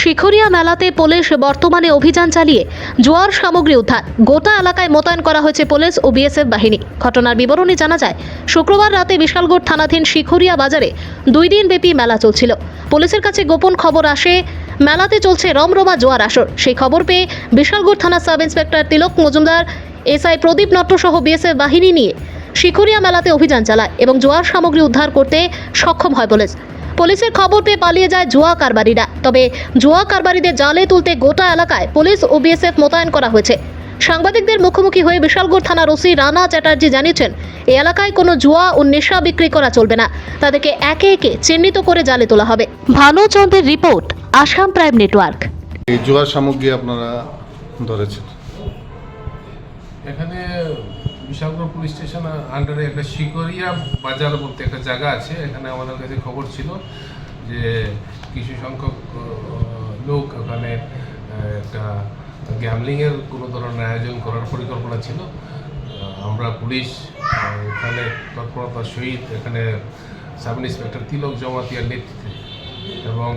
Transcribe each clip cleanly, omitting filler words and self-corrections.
শিখরিয়া মেলাতে পুলিশ বর্তমানে অভিযান চালিয়ে জোয়ার সামগ্রী উদ্ধার। গোটা এলাকায় মোতায়েন করা হয়েছে পুলিশ ও বিএসএফ বাহিনী। ঘটনার বিবরণী জানা যায়, শুক্রবার রাতে বিশালগড় থানাধীন শিখরিয়া বাজারে 2 দিন ব্যাপী মেলা চলছিল। পুলিশের কাছে গোপন খবর আসে মেলাতে চলছে রমরমা জোয়ার আসর। সেই খবর পেয়ে বিশালগড় থানার সাব ইন্সপেক্টর তিলক মজুমদার, এসআই প্রদীপ নট্ট সহ বিএসএফ বাহিনী নিয়ে শিখরিয়া মেলাতে অভিযান চালায় এবং জোয়ার সামগ্রী উদ্ধার করতে সক্ষম হয় পুলিশ। পুলিশের খবর পেয়ে পালিয়ে যায় জুয়া কারবারিরা। তবে জুয়া কারবারিদের জালে তুলতে গোটা এলাকায় পুলিশ ও বিএসএফ মোতায়েন করা হয়েছে। সাংবাদিকদের মুখোমুখি হয়ে বিশালগড় থানার ওসি রানা চ্যাটার্জি জানিয়েছেন, এই এলাকায় কোনো জুয়া ও নেশা বিক্রি করা চলবে না। তাদেরকে একে একে চিহ্নিত করে জালে তোলা হবে। ভানুচন্দ্রের রিপোর্ট, আসাম প্রাইম নেটওয়ার্ক। এই জুয়ার সামগ্রী আপনারা ধরেছেন? এখানে বিশালগড় পুলিশ স্টেশন আন্ডারে একটা শিকরিয়া বাজার বলতে একটা জায়গা আছে। এখানে আমাদের কাছে খবর ছিল যে কিছু সংখ্যক লোক ওখানে একটা গ্যামলিংয়ের কোনো ধরনের আয়োজন করার পরিকল্পনা ছিল। আমরা পুলিশ এখানে তৎপরতার সহিত এখানে সাব ইন্সপেক্টর তিলক জমাতিয়ার নেতৃত্বে এবং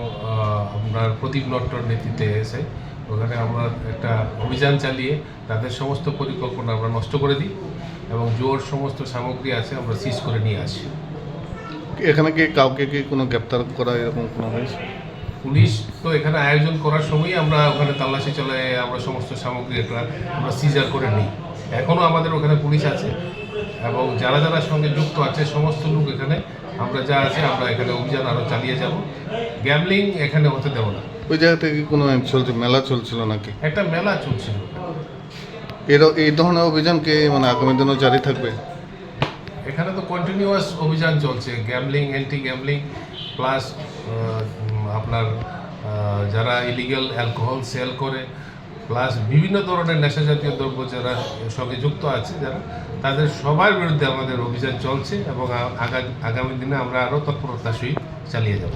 আপনার প্রদীপ নট্টর নেতৃত্বে এসে ওখানে আমরা একটা অভিযান চালিয়ে তাদের সমস্ত পরিকল্পনা আমরা নষ্ট করে দিই এবং জোর সমস্ত সামগ্রী আছে আমরা সিজ করে নিয়ে আসি। এখানে কি কাউকে কি কোনো গ্রেপ্তার করা এরকম কোনো হয়েছে? পুলিশ তো এখানে আয়োজন করার সময়ই আমরা ওখানে তল্লাশি চলে আমরা সমস্ত সামগ্রী আমরা সিজার করে নিই। এখনও আমাদের ওখানে পুলিশ আছে এবং যারা যারা সঙ্গে যুক্ত আছে সমস্ত লোক এখানে আমরা যা আছে আমরা এখানে অভিযান আরও চালিয়ে যাব। গ্যামলিং এখানে হতে দেব না। ওই জায়গা থেকে কোনো চলছে, মেলা চলছিল নাকি? একটা মেলা চলছিল। এই ধরনের অভিযান কি মানে আগামী দিনও জারি থাকবে? এখানে তো কন্টিনিউয়াস অভিযান চলছে, গ্যামলিং, অ্যান্টি গ্যামলিং প্লাস আপনার যারা ইলিগাল অ্যালকোহল সেল করে প্লাস বিভিন্ন ধরনের নেশা জাতীয় দ্রব্য যারা সঙ্গে যুক্ত আছে যারা তাদের সবার বিরুদ্ধে আমাদের অভিযান চলছে এবং আগামী দিনে আমরা আরও তৎপরতার সহিত চালিয়ে যাব।